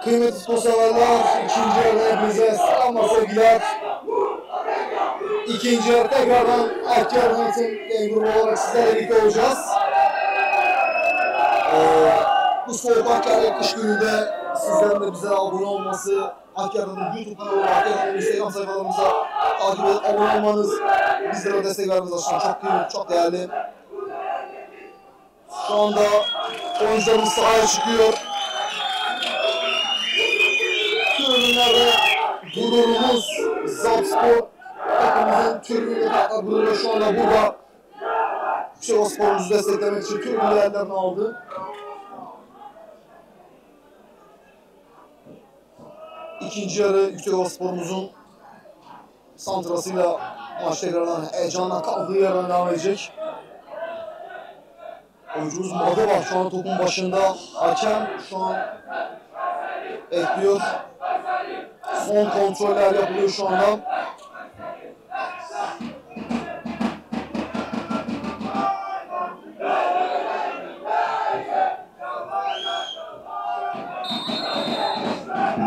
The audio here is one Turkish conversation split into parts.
Kıymetli spor severler, ikinci yarıda hepinize selamlar, sevgiler. İkinci yarı tekrardan Akkyar'ın en grubu olarak sizlerle birlikte olacağız. Bu soğuk Akkar kış gününde sizlerin de bize abone olması, Akkyar'ın YouTube kanalı, Akkyar'ın Instagram sayfalarımıza takip edip abone olmanız, bizlere destek vermeniz açısından çok kıymetli, çok değerli. Şu anda oyuncularımız sahaya çıkıyor. Tribünlerde gururumuz Zapspor takımımızın tribünü gururu şu anda burada. Yüksekospor'umuzu desteklemek için tribünü yerlerini aldı. İkinci yarı Yüksekospor'umuzun santrasıyla maç tekrardan heyecanla kaldığı yerden devam edecek. Oyuncumuz Made var şu an topun başında. Hakem şu an bekliyor. Son kontroller yapılıyor şu anda.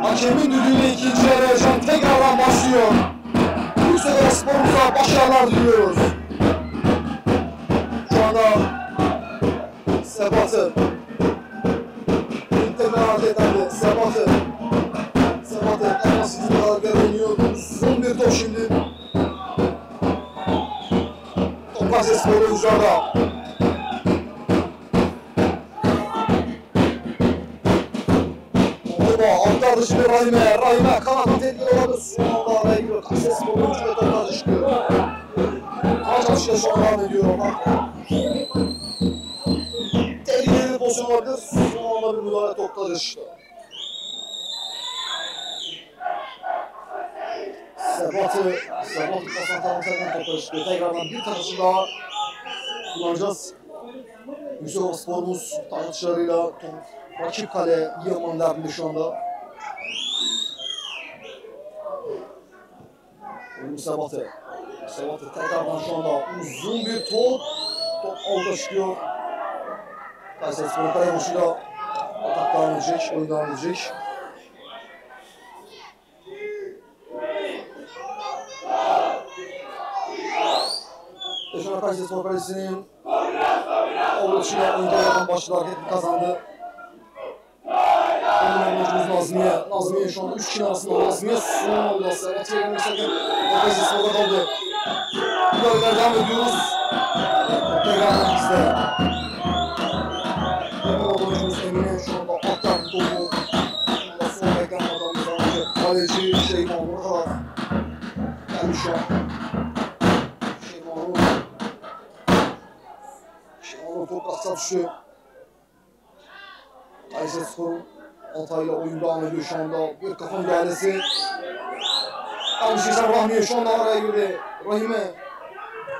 Hakemin düdüğüyle ikinci yarı heyecan tekrardan başlıyor. Yüksekospor'umuza başarılar diliyoruz. Şu anda Sebat'ı integral hareketlendi. Sebat'ı Elmas İzmir'e dönüyor. Uzun bir top şimdi. Top Kayserispor oyuncularda. Aktardı şimdi Rahime kanattan tehlikeli olabilir. Son anda araya giriyor. Kayserispor oyuncuları toplar çıkıyor. Kaç atışla şu an devam ediyor ama. Tehlikeli bir pozisyon olabilir. Son anda bir müdahale toplar çıkıyor. Sebat'ı kasan taraftardan toplar çıkıyor. Tekrardan bir taşı daha kullanacağız. Yüksekospor'umuz tanışlarıyla rakip kale yığılmanın derdinde şu anda. Sebat'ı tekrardan şu anda uzun bir top alta çıkıyor. Kayserispor kale boşuyla atak devam edecek, oyun devam edecek. Şu Kayserispor kalesinin Oğuz'uyla oyunculardan başladı, hareketini kazandı. Oyuncumuz Nazmiye şu anda 3 kişinin arasında. Nazmiye son oldu. Sebat'ı yerini sakın. Kayserispor'da kaldı. Müdahaleler devam ediyoruz. Tekrardan bizde. Oyuncumuz Emine şu anda alttan topu. Son beklenmeden müdahale. Kaleci Şeyman orada. Yani şu an. Şeyman'ın top atsa düşüyor. Kayserispor'un Altay'la oyun devam ediyor şu anda. Bir kafa müdahalesi. Yanlış işler Rahmiye şu anda araya girdi. Rahime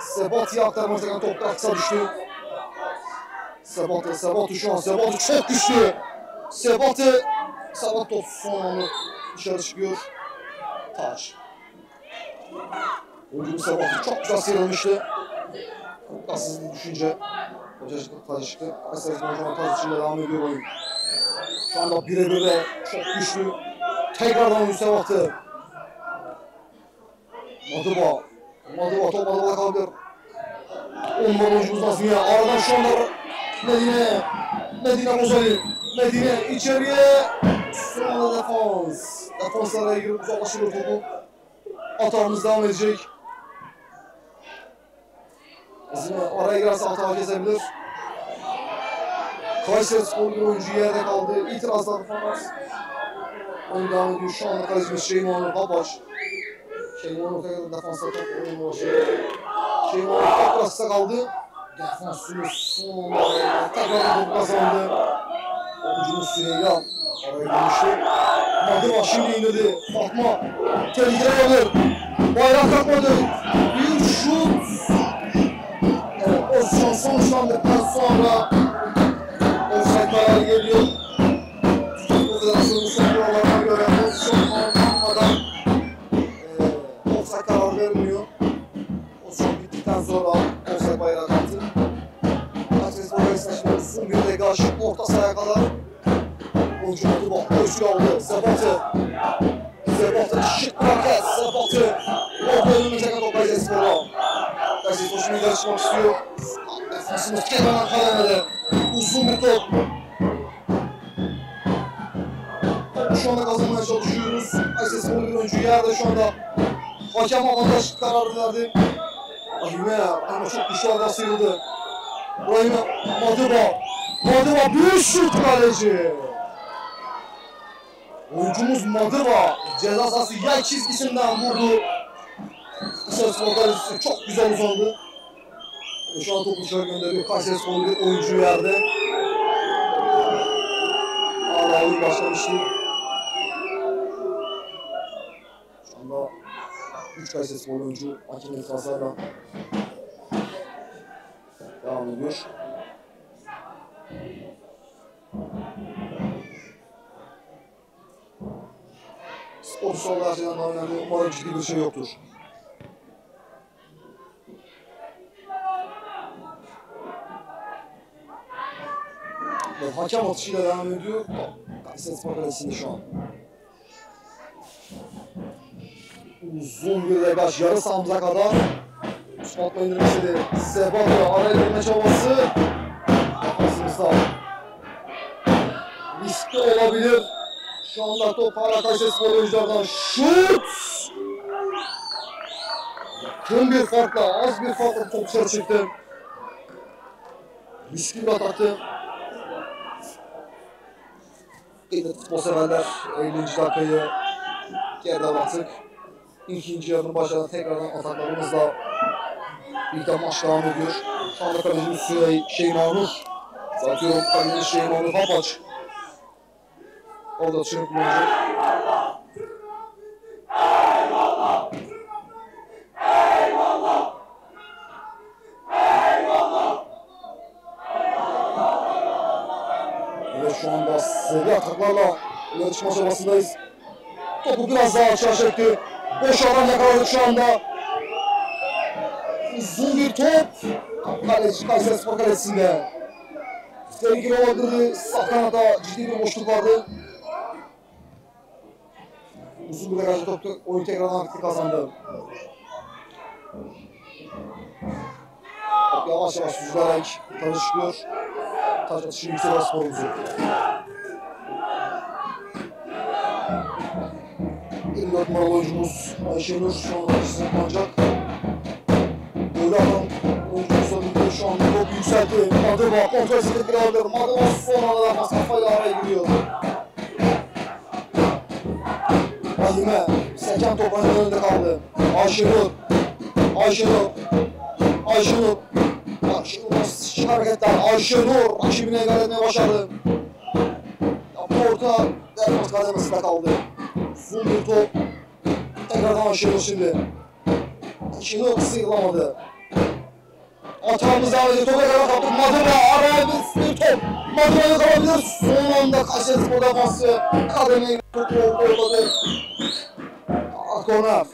Sebat'ı aktarmak isteyen top kısa düştü. Sebat'ı şu an Sebat'ı çok güçlü. Sebat top son anı dışarı çıkıyor. Taç. Oyuncumuz Sebat'ı çok güzel sıyrılmıştı. Taçsız bir düşünce. Hocacıklık taç çıktı. Kayserispor hocam taç içinde devam ediyor oyun. Şu anda birebir de çok güçlü. Tekrardan oyun Sebat'ı. Madıba top Madıba'da kalabilir. Ondan oyuncumuz Nazmiye. Aradan şu anda Medine Bozali. Medine içeriye. Sonra defans. Defans araya girip uzaklaştırıyor topu. Atağımız devam edecek. Nazmiye araya girerse hata kesebilir. Kayserispor bir oyuncu yerde kaldı. İtirazlar falan. Oyun devam ediyor. Şu anda kalecimiz Şeyman Babaş. Şeyman ortaya defansa top oyunu başlıyor. Şeyman top arasında kaldı. Defans sonunda tekrar top kazandı. Oyuncumuz Süreyya araya girmişti. Madıba şimdi indirdi. Fatma tehlikeli olabilir. Bayrak takmadı. Bir şut. Evet, pozisyon sonuçlandıktan sonra offside kararı geliyor. Federasyonun kurallarına göre pozisyon alınmadan offside kararı vermiyor. Pozisyon bittikten sonra offside bayrağı attı. Kayserispor Kalesi'ne şimdi uzun bir degaj orta sahaya kadar oyuncu Madiba göğsüyle aldı. Sebat'ı. Sebat'ı şık market. Sebat'ı. Orada önümüze kadar Kayseri Spor'a. Kayseri Spor şimdi ileri çıkmak istiyor. Defansımız Kenan'a kalemede. Uzun bir top. Şu anda kazanmaya çalışıyoruz. Kayseri Spor bir oyuncu yerde şu anda. Hakem avantaj kararı verdi. Rahime ama çok güçlü arada sıyrıldı. Rahime Madiba. Madiba bir şut kaleci. Oyuncumuz Madiba ceza sahası yay çizgisinden vurdu. Kayseri Spor kalecisi çok güzel uzandı. Şu an topu dışarı gönderiyor. Kayseri Spor bir oyuncu yerde. Hala oyun başlamıştı. Şu anda 3 Kayseri Spor oyuncu hakem itirazlarla devam ediyor. Spor solda her şeyden daha önemli. Umarım ciddi bir şey yoktur. Ve hakem atışıyla devam ediyor. Kayseri Spor kalesinde şu an. Uzun bir degaj yarı sahamıza kadar. Spotla indirmesi Sebat'ı araya girme çabası. Defansımızda. Riskli olabilir. Şu anda top hala Kayseri Spor oyunculardan. Şut! Yakın bir farkla, az bir farkla top dışarı çıktı. Riskli bir ataktı. Yine futbol severler 50. dakikayı geride baktık. İkinci yarının başlarında tekrardan ataklarımızla birlikte maç devam ediyor. Şu anda kalecimiz Şeymanur. Zatıyorum kalecimiz Şeymanur Hapaç. Orada dışarı kullanacak. Evet şu anda seri ataklarla ileri çıkma çabasındayız. Topu biraz daha aşağı çekti. Boş alan yakaladık şu anda. Uzun bir top. Kaleci Kayseri Spor kalesinde. Tehlikeli olabilirdi. Sağ kanada ciddi bir boşluk vardı. Uzun bir degajlı top oyun tekrardan aktif kazandı. Top yavaş yavaş süzülerek taca çıkıyor. Taç atışı yükselen sporumuzu. 24 numaralı oyuncumuz Ayşenur şu anda açısını kullanacak. Böyle adam oyuncumuzla birlikte şu anda top yükseltti. Madiba kontrol etkili alıyor. Madiba son anda defans kafayla araya giriyor. Rahime seken toprağın önünde kaldı. Ayşenur. Ayşenur. Ayşenur. Ayşenur şık hareketler. Ayşenur rakibine egal etmeye başardı. Yaptı orta defans kademesinde kaldı. Uzun bir top. Tekrardan Ayşenur şimdi. Ayşenur sıyrılamadı. Atağımız devam ediyor. Topa kadar kaptık. Madiba araya bir top. Madiba'yı kalabilir. Son anda Kayseri Spor defansı kademeye topu ortadı. Korner.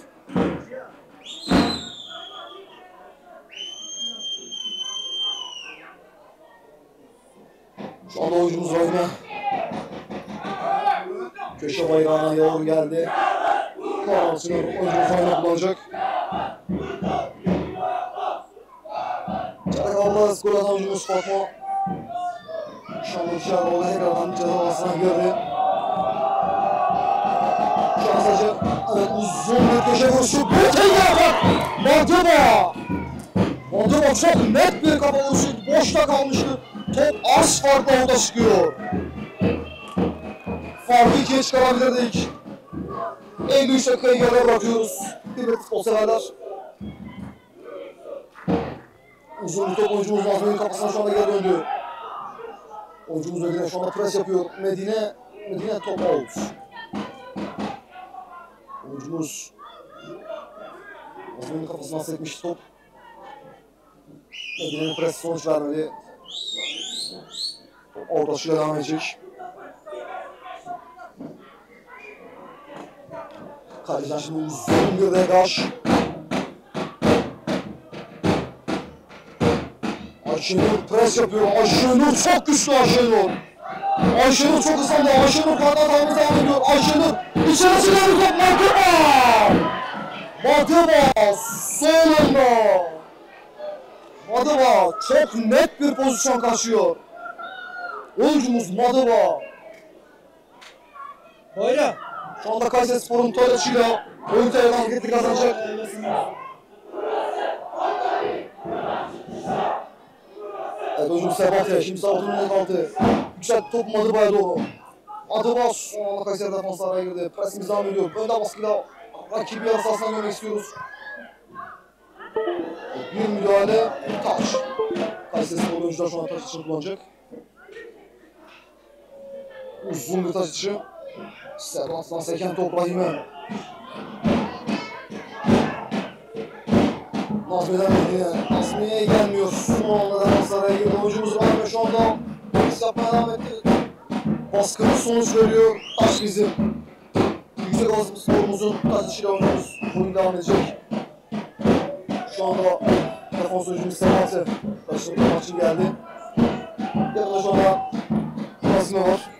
Şu anda oyuncumuz Rahime. Köşe bayrağına doğru geldi. Kornersını oyuncumuz Rahime kullanacak. Çarakal'da skor atan oyuncumuz Fatma. Şu anda dışarıda oldu. Tekrardan ceza alanına girdi. Şu an sadece evet, uzun bir köşe vuruşu. Bütün yapar! Madiba! Madiba çok net bir kafa vuruşu. Boşta kalmıştı. Top az farkla orada çıkıyor. Farkı ikiye çıkarabilirdik. 53 dakikayı geride bırakıyoruz. Kıymetli futbol severler. Uzun bir top oyuncumuz Nazmi'nin kafasına şu anda geri döndü. Oyuncumuz Medine şu anda pres yapıyor. Medine top out. Oyuncumuz Nazmi'nin kafasına sekmiş top. Medine'nin pres sonuç vermedi. Orada şöyle devam edecek. Kaleciden şimdi uzun bir degaj. Ayşenur pres yapıyor. Ayşenur çok güçlü Ayşenur. Ayşenur çok hızlandı. Ayşenur kanat almış devam ediyor. Ayşenur içerisine bir top. Madıba sonunda. Madıba çok net bir pozisyon kaçıyor. Oyuncumuz Madıba. Böyle. Şu anda Kayserispor'un toylaçıyla oyun terörü hareketli kazanacak. Evet oyuncumuz Sebate. Şimdi Sabat'ın önüne kaldı. Yüksel top Madıba'ya doğru. Madıba son anda Kayseri defansı araya girdi. Presimiz devam ediyor. Önde baskıyla rakibi yarı sahasına görmek istiyoruz. Bir müdahale, taç. Kayserispor oyuncular şu an taç için kullanacak. Uzun bir taç içi. Sebastian seken top Rahim'e. Nazmiye'den Medine. Nazmiye'ye gelmiyor. Son anda defanslara girdi. Oyuncumuz var ve şu anda biz yapmaya devam etti. Baskımız sonuç veriyor. Taç bizim. Yüksek Alasım sporumuzun taç içiyle oynuyoruz. Oyun devam edecek. Şu anda defans oyuncumuz Sebat'ı. Taç'ın maçı geldi. Yanında şu anda Nazmiye var.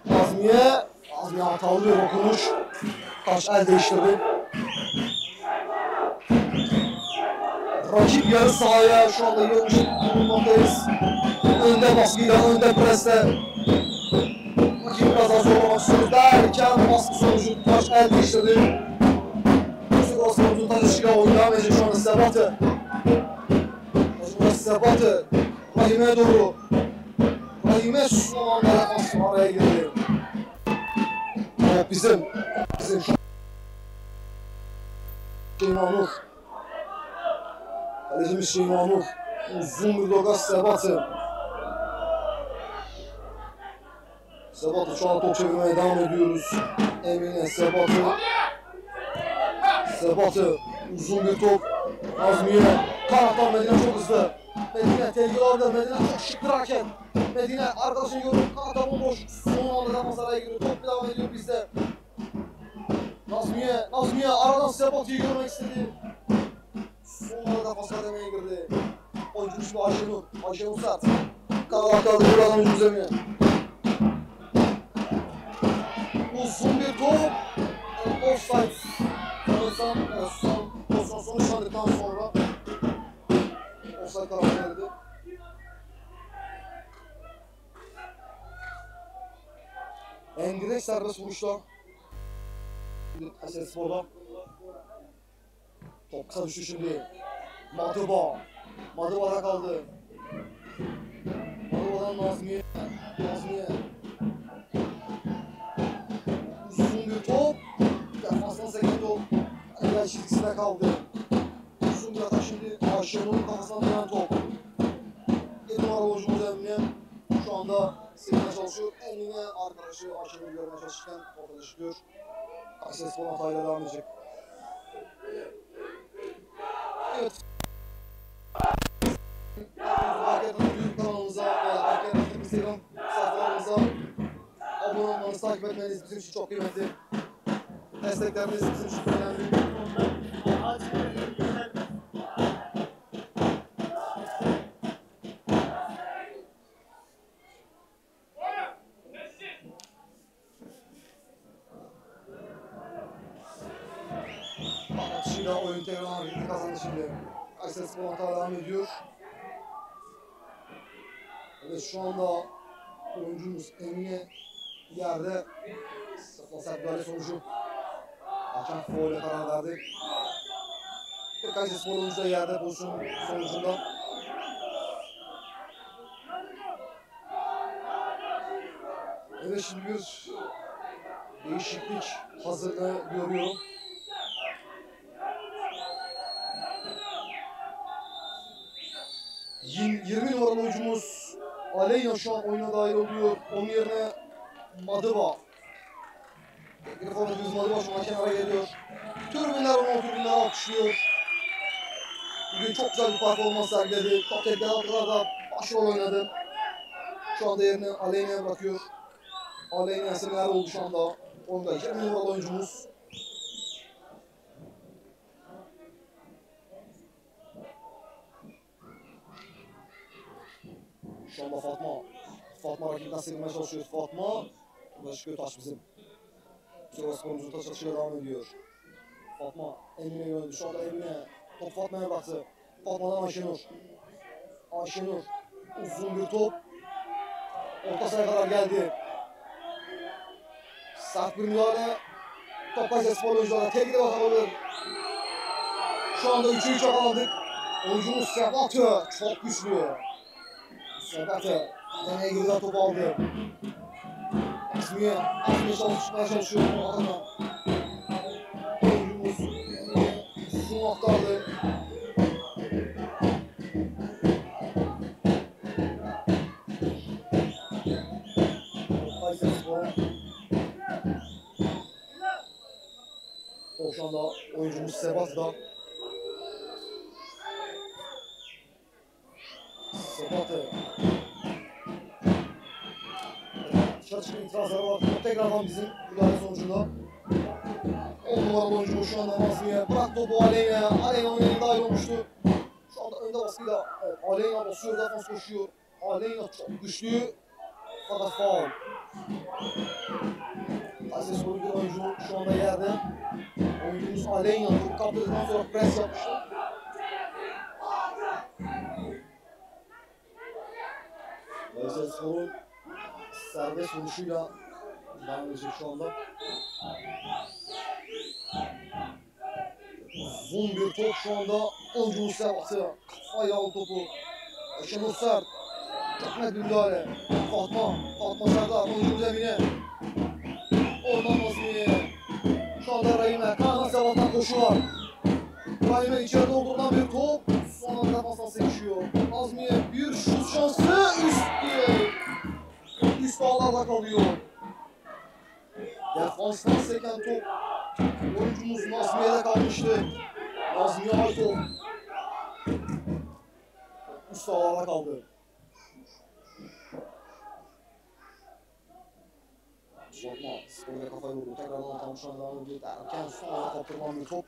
Nazmiye hatalı bir dokunuş. Taş el değiştirdi. Rakip yarı sahaya şu anda yığılmış bulunmaktayız. Önde baskıyla, önde presle. Rakip biraz daha zorlamak istiyoruz derken baskı sonucu taş el değiştirdi. Yusuf Osman'ın taş ışığıyla oyun devam edecek şu anda Sebat'ı. Sebat'ı Rahim'e doğru. Rahim'e son anda defans araya girdi. Top bizim şu Şeymanur. Kalecimiz Şeymanur. Uzun bir doga Sebat'ı. Sebat'ı şu an top çevirmeye devam ediyoruz. Emine Sebat'ı. Sebat'ı. Uzun bir top. Nazmiye. Kanattan Medine çok hızlı. Medine tehlikeli olabilir. Medine çok şık bir hareket. Medine arkadaşını görüyor. Kanattan bomboş. Son anda defans araya giriyor. Top devam ediyor bizde. Nazmiye aradan Sebat'ı görmek istedi. Son anda defans kademeye girdi. Oyuncumuz bu Ayşenur Sert. Kanal kaldı buradan oyuncumuz Emine. Uzun bir top. Offside. Sanırsam pozisyon sonuçlandıktan sonra offside kararı verildi. Endirek serbest vuruşla Kayserispor'da. Top kısa düştü şimdi. Madıba'da kaldı. Madıba'dan Nazmiye. Uzun bir top. Defanstan seken top. Engel çizgisinde kaldı. Uzun bir atak şimdi. Ayşenur'un kafasından dönen top. 7 numaralı oyuncumuz Emine. Şu anda silmeye çalışıyor. Emine arkadaşı Ayşenur'u görmeye çalışırken ortada çıkıyor. Kayserispor hatayla devam edecek. Evet. Arkadan YouTube kanalımıza ve arkadan Instagram sayfalarımıza abone olmanızı, takip etmeniz bizim için çok kıymetli. Destekleriniz bizim için önemli. Şimdi oyun tekrar hareketi kazandı şimdi. Kayserispor hata devam ediyor. Evet şu anda oyuncumuz Emine yerde sert müdahale sonucu hakem faule karar verdi. Kayserispor oyuncu da yerde pozisyon sonucunda. Evet şimdi bir değişiklik hazırlığı görüyorum. Yine 20 numaralı oyuncumuz Aleyna şu an oyuna dahil oluyor. Onun yerine Madıba. Bir forvetimiz Madıba şu an kenara geliyor. Tribünler onu tribünler alkışlıyor. Bugün çok güzel bir performans sergiledi. Top tekrar altlarda başrol oynadı. Şu anda yerini Aleyna'ya bırakıyor. Aleyna Esenler oldu şu anda. Onda 20 numaralı oyuncumuz. Şu anda Fatma Fatma rakibinden sıyrılmaya çalışıyor. Fatma. Burada çıkıyor taş bizim. Sivasspor'umuzun taş atışıyla devam ediyor. Fatma Emine yöneldi. Şu anda Emine top Fatma'ya bıraktı. Fatma'dan Ayşenur. Ayşenur uzun bir top. Orta sahaya kadar geldi. Sert bir müdahale. Top Kayserispor oyuncularına tehlikeli bakabilir. Şu anda 3'ü 3 yakaladık. Oyuncumuz Sebatı çok güçlü. Sebatı deneye girdiler, topu aldı. Azmiye çalışmaya çalışıyor bu adamla. Oyuncumuz uzun aktardı. Kayserispor. Şu anda oyuncumuz Sebat'da. Sebat'ı. Dışarı çıkan itirazları var. Tekrardan bizim müdahale sonucunda. 10 numaralı oyuncumuz şu anda Nazmiye. Bırak topu Aleyna. Aleyna oyuna dahil olmuştu. Şu anda önde baskıyla Aleyna basıyor. Defans koşuyor. Aleyna çok güçlü. Fakat faul. Kayserispor'un bir oyuncu şu anda yerde. Oyuncumuz Aleyna topu kaptırdıktan sonra pres yapmıştı. Kayserispor'un serbest vuruşuyla devam edecek şu anda. Uzun bir top şu anda oyuncumuz Sebat'ı. Kafayla aldı topu. Şenol Sert. Çok net bir müdahale. Fatma Serdar. Oyuncumuz Emine. Oradan Nazmiye. Şu anda Rahime. Kaan Sebat'tan koşu var. Rahime içeride olduğundan bir top. Sonra defanstan sekişiyor. Nazmiye bir şut şansı. Üst ağlarda kalıyor. Defanstan seken top. Oyuncumuz Nazmiye'de kalmıştı. Nazmiye Aytol. Üst ağlarda kaldı. Fatma sporda kafayı vurdu. Tekrardan atanmışlarına devam ediyor. Derken sonra kaptırılan bir top.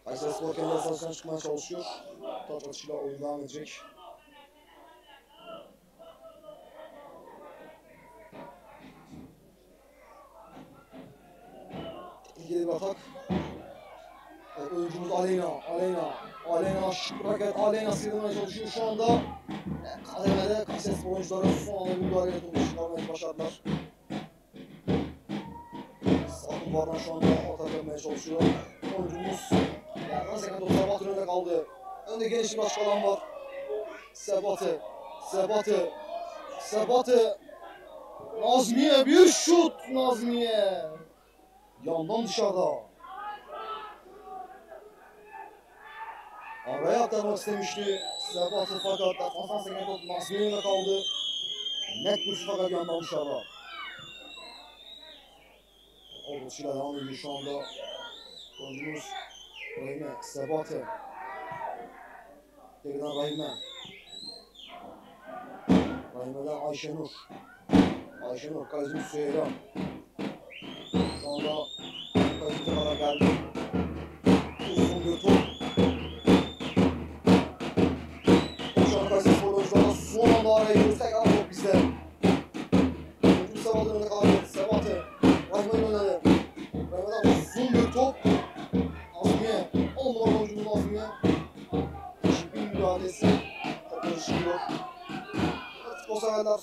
Kayserispor kendi sahasından çıkmaya çalışıyor. Taç atışıyla oyun devam edecek. İlgili bir atak. Evet, oyuncumuz Aleyna şık raket. Aleyna sıyrılmaya çalışıyor şu anda. Kademede Kayserispor oyuncuları son anda müdahale topu çıkarmayı başardılar. Sakın Vardan şu anda atak yapmaya çalışıyor. Oyuncumuz yerden seken top Sebat'ın önünde kaldı. Önde geniş bir açık alan var. Sebat'ı. Nazmiye bir şut. Nazmiye. Yandan dışarıda. Araya aktarmak istemişti Sebat'ı fakat defanstan seken top Nazmiye'yle kaldı. Net bir şut fakat yandan dışarıda. Oldukça devam ediyor şu anda. Oyuncumuz Rahime, Sebat'ı. Geriden Rahime'den Ayşenur, kalecimiz Süheyla. Şu anda kalecimize kadar geldi. Uzun bir top. Şu anda Kayserispor oyuncularına son anda araya giriyoruz. Tekrar top bizde. Oyuncumuz Sebat'ın önünde kaldı. Sebat'ı. Rahime'nin önünde. Rahime'den uzun bir top. Nazmiye. 10 numaralı oyuncumuz Nazmiye. Şipin müdahalesi. Topları çıkıyor. Futbol severler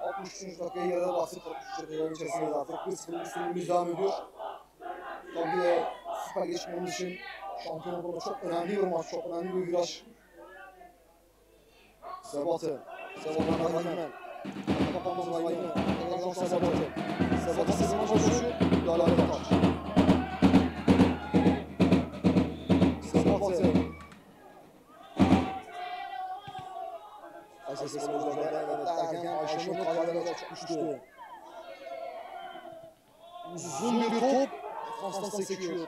63. dakikaya geride bastık. 43 dakikaların içerisindeyiz artık. 1-0 üstünlüğümüz devam ediyor. Tabii de Süper geçmemiz için şampiyonluğunda çok önemli bir maç, çok önemli bir viraj. Sebat'tan Rahime. Kapanmaz Rahime. Tekrar Sebat'ı sızma çalışıyor. Müdahale atar. Sebat'ı. Kayserispor oyuncuları derken Ayşenur kalelere çok güçlü. Uzun bir top defanstan sekiyor.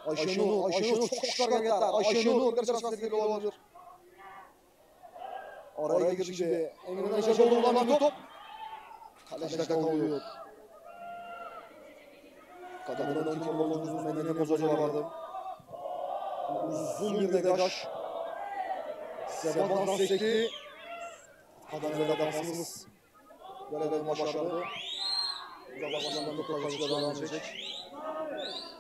Ayşenur çok şık hareketler. Ayşenur gerçekten tehlikeli olabilir. Araya girdi şimdi. Emine'den içeri doldurulan bir top. Kalecide kalıyor. Kademeden 12 numaralı oyuncumuz Medine Bozacı vardı. Uzun bir degaj. Sebat'tan sekti. Kademede defansımız görevini başardı. Uzaklaşmadan da kaleciler devam edecek.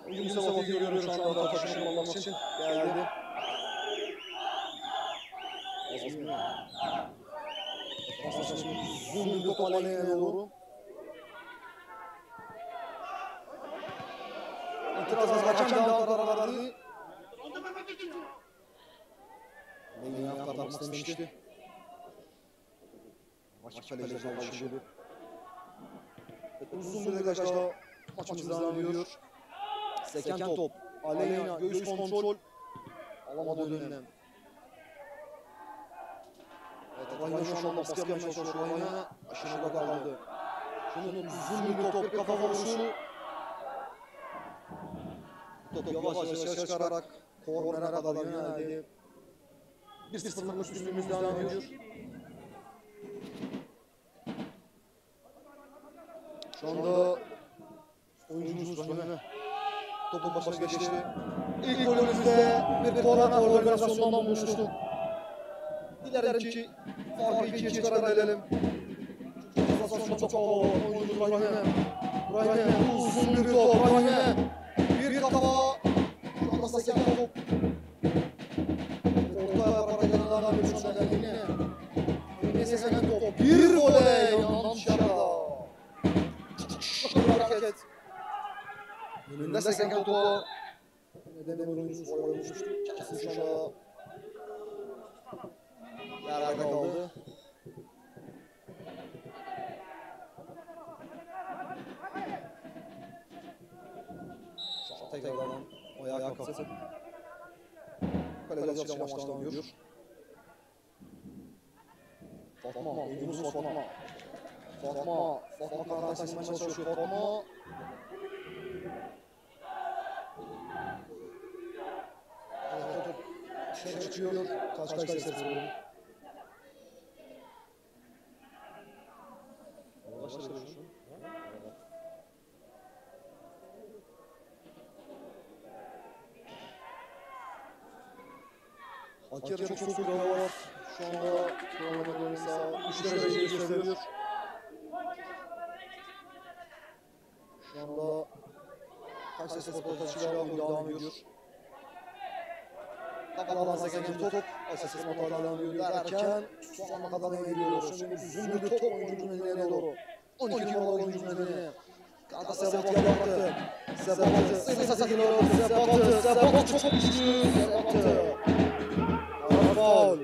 Oyuncu Mustafa görüyorum şu anda arkadaşını almak için geldi. Uzun bir top aleyhine doğru. İtirazla hakem de karar verdi. Beni yan katlamak istemişti. Rakip kaleciler aldı şimdi. Uzun bir dekajda maçımız devam ediyor. Seken top. Aleyna göğüs kontrol. Alamadı önüne. Evet, Rayna şu anda baskı yapmaya çalışıyor. Rayna aşırıda kaldı. Şimdi uzun bir top, kafa vuruşu. Top yavaş yavaş çıkarak kornere kadar yöneldi. 1-0'lık üstünlüğümüz devam ediyor. Şu anda oyuncumuz Rayna topu başına geçti. İlk golümüzde bir korner organizasyonundan bulmuştuk. Dilerim ki farkı ikiye çıkarabilelim. Çok havalı oyuncu Rayna. Rayna uzun bir top. Rayna bir kafa. Şu anda seken top. Ortaya yaparak yanından bir şundan yine. Yine seken top. Bir voley yandan dışarıda. Çok bir hareket. Önünde seken topu. Neden oyuncumuz oynamıştı? Kesin şu anda yerde kaldı. Şu an tekrardan ayağa kalktı. Kaleci açıyla maçtan dönüyor. Fatma, oyuncumuz Fatma. Fatma kanattan taşımaya çalışıyor. Fatma. Dışarı çıkıyor. Kaç isterse sorun. Hakeri çok soğuk hava var. Şu anda kronometre sağ 3 derece gösteriyor. Şu anda Kayseri Spor taşıyla devam ediyor. Kafadan seken top Kayseri Spor devam ediyor derken şu ana kadar geliyoruz. Şimdi uzun bir top oyuncunun eline doğru. 12 numaralı oyuncunun eline. Kanka Sebat'ı yaptı. Sebat çok güçlü. Sebat'ı. Faul.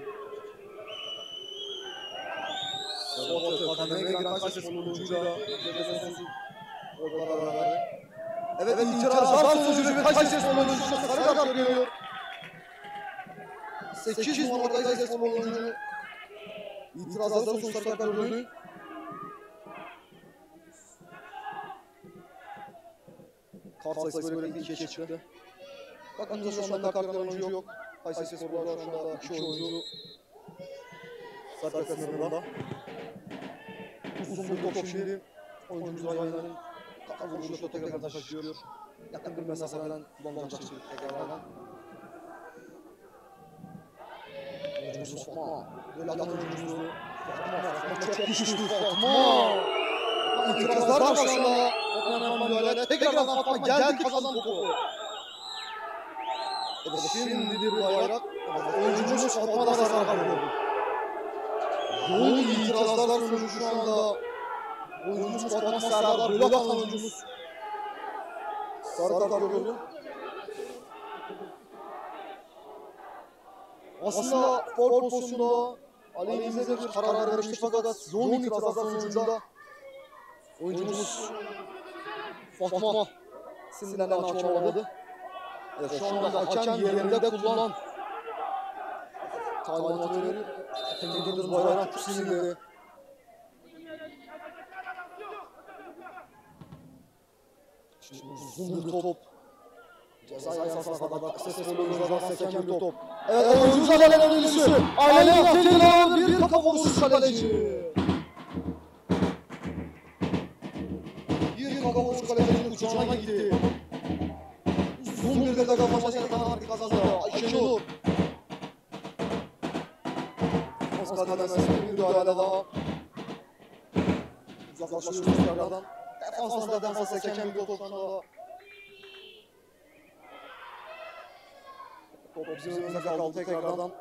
Sebat'ı kademeye giren Kayseri Spor oyuncuyla evet, itirazlar sonucu ve Kayseri Spor oyuncusuna sarı kart görüyor. 8 numaralı Kayseri Spor oyuncu itirazlar sonucu sarı kart gördü. Kart sayısı böyle 2'ye çıktı. Bakın şu anda kart gören oyuncu yok. Kayseri Spor'da şu anda 2 oyuncu sarı kart sınırında. Uzun bir top şimdi oyuncumuz Rayna'nın kafa vuruşuyla tekrardan taşıyor. Yakın bir mesafeden kullanılacak tekrardan. Oyuncumuz Fatma. Böyle atan oyuncumuzu. Fatma çok güçlü Fatma. İtirazlar var şu anda. Fatma'nın müdahale. Tekrardan Fatma geldi kazandı topu. Evet, şimdi bir bayrak. Oyuncumuz Fatma'dan zarar kalıyor. Yoğun itirazlar sonucu şu anda oyuncumuz Fatma Serdar böyle atan oyuncumuz sarı kart gördü. Aslında faul pozisyonunda aleyhimize bir karar vermişti fakat yoğun itirazlar sonucunda oyuncumuz Fatma sinirlerden açamadı. Evet, şu anda hakem yerinde kullan talimatı veriyor. Gündüz Bayram çok sinirli. Şimdi uzun bir top. Ceza sahasına kadar ses oyunculardan seken bir top. Evet, oyuncumuz Aleyna oyuncusu. Aleyna tekrar bir kafa vuruşu kaleci. Bir kafa vuruşu kalecinin uçağına gitti. Uzun bir dakika maçta kanaat kazandı. Ayşenur. defans kademesinde bir müdahale daha. Uzaklaşıyoruz tekrardan. Defansında defansa seken bir top şu anda. Top bizim önümüze kaldı tekrardan.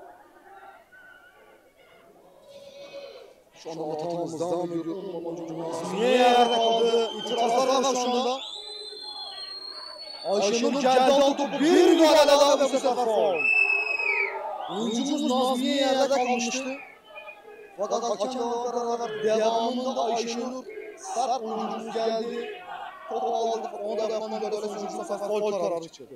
Şu anda hatamız devam ediyor. Niye yerde kaldı? İtirazlar var şu anda. Ayşenur geldi aldı topu. Bir müdahale daha ve bu sefer faul. Oyuncumuz Nazmiye yerde kalmıştı. Fakat hakem karar verdi. Devamında Ayşenur sert oyuncumuz geldi. Topu aldı. Ona da yapan müdahale sonucu bu sefer faul kararı çıktı.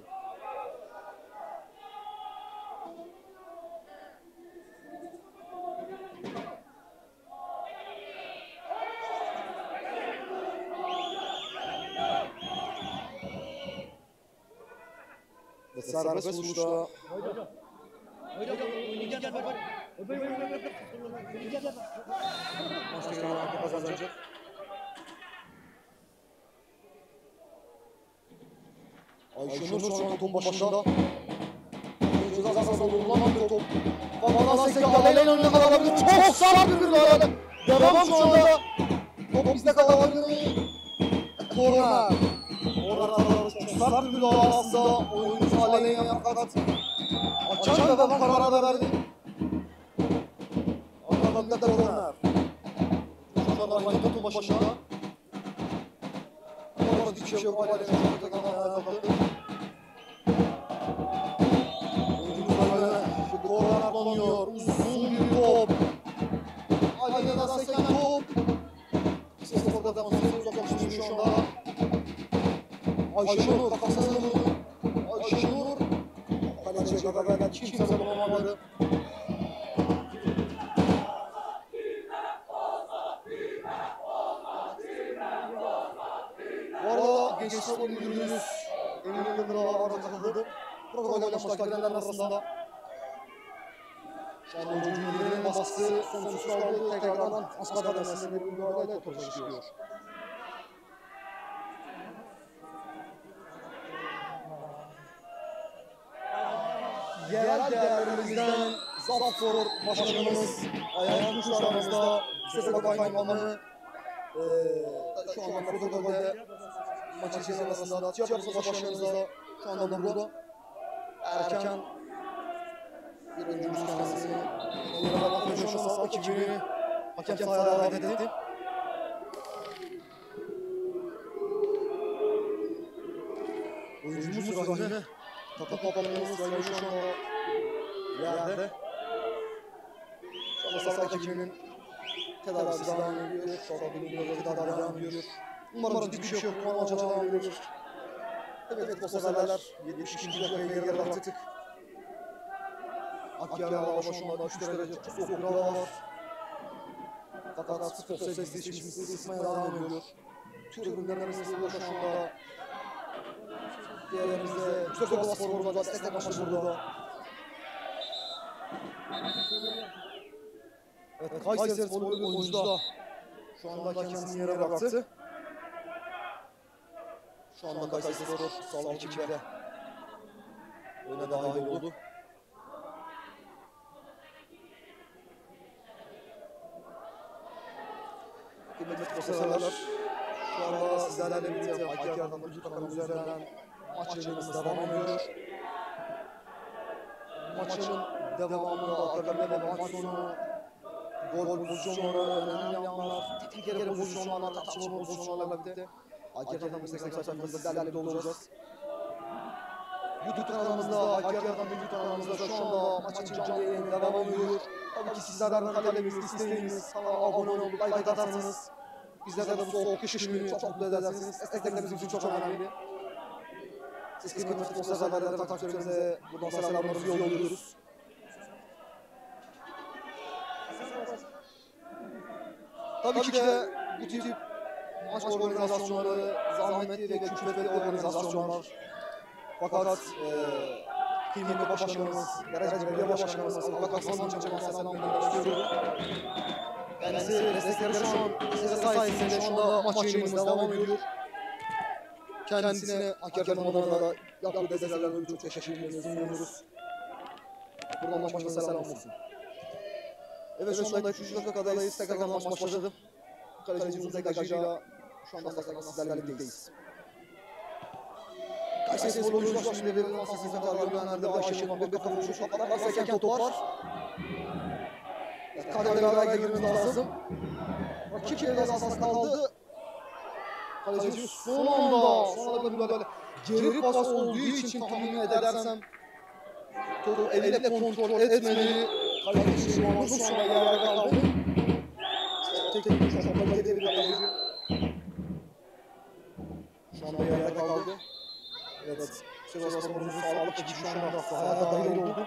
Ve serbest vuruşta maç tekrar arka kazanacak. Ayşenur şu an topun başında. Ceza sahasında vurulan bir top. Vatan Seki Aleyna önüne kalabilir. Çok sert bir müdahale. Devam şu anda. Top bizde kalabilir mi? Korner. Orada çok sert bir müdahale aslında. Oyuncusu Aleyna fakat hakem devam kararı verdi. Arkadan da korner. Şu anda Aleyna topun başında. Orada hiçbir şey yok. Aleyna tekrar ayağa kalktı. Korner kullanıyor. Uzun bir top. Aleyna seken top. Ses orada defansına uzaklaştırıyor şu anda. Ayşenur kafasına vurdu. Ayşenur kaleciye kadar kimse bulamadı. Bu arada geçti o müdürümüz Emin Yıldırım'a arada takıldı. Protokolle maçta girenler arasında. Şu an oyuncunun birinin baskısı sonuçsuz kaldı. Tekrardan Asma Kademesi'nde bir müdahale topa çıkıyor. Yerel değerlerimizden Zapfor Başkanımız Ayhan Kuşlarımızda Sese Kaymakamı şu anda protokolde maç içerisinde arasında Tiyatrosu Başkanımız da şu anda burada. Erken bir oyuncumuz kendisini yere bakmaya şu anda sağ ekibini hakem sahaya davet etti. Oyuncumuz Rahime takım kaptanımız Rahime şu anda yerde. Şu anda sağ ekibinin tedavisi devam ediyor. Şu anda bir tedavi devam ediyor. Umarım ciddi bir şey yok. Umarım maça devam ediyor. Evet futbol severler 72. dakikayı geride bıraktık. Akkâr'da hava şu anda 3 derece çok soğuk bir hava var. Fakat futbol sevgisi içimizi ısıtmaya devam ediyor. Tribünlerimiz burada şu anda. Diğerimizde Yüksek Ola Spor burada, destek maçı burada. Evet, Kayseri Spor'lu bir oyuncu da şu anda kendisini yere bıraktı. Şu anda Kayseri Spor sağlık ekibiyle oyuna dahil oldu. Kıymetli futbolseverler, şu anda sizlerle birlikte Akkâr'dan YouTube kanalı üzerinden maçlarımız devam ediyor. Maçın devamında akabinde ve maç sonu gol pozisyonları, önemli anlar, teknik pozisyonlarla, tartışmalı pozisyonlarla birlikte Akkâr'dan destek sayfamızda sizlerle birlikte olacağız. YouTube kanalımızda, Akkâr'dan YouTube kanalımızda şu anda maçın canlı yayını devam ediyor. Tabii ki sizlerden talebimiz, isteğimiz, kanala abone olup like atarsanız bizlere de bu soğuk kış günü çok mutlu edersiniz. Destekleriniz için çok önemli. Siz kıymetli futbol severlere, takipçilerimize buradan selamlarımızı yolluyoruz. Tabii ki de bu tip maç organizasyonları zahmetli ve külfetli organizasyonlar. Fakat kıymetli başkanımız, Derece Belediye Başkanımız Akat Aslan Hocam'a selam vermek istiyorum. Kendisi destekleri şu an size sayesinde şu anda maç yayınımız devam ediyor. Kendisine Akkâr'dan adına da yaptığı desteklerden çok teşekkür ediyoruz. Buradan maçımıza selam olsun. Evet şu anda 3. dakikadayız. Tekrardan maç başladı. Kalecimizin degajıyla şu anda tekrardan sizlerle birlikteyiz. Kayseri Spor oyuncular şimdi verilen asasından kararlarında Ayşe'nin bir kafa vuruşu kapatlar. Seken top var. Kademeli araya girmemiz lazım. Rakip yerine asasında kaldı. Kalecimiz son anda bir müdahale. Geri pas olduğu için tahmin edersem topu elle kontrol etmeli. Kalecimiz Mahmut şu anda yerde kaldı. Tek çok kaliteli bir kaleci. Şu anda yerde kaldı. Evet. Sivasspor'un sağlık ekibi şu anda sahaya dahil oldu.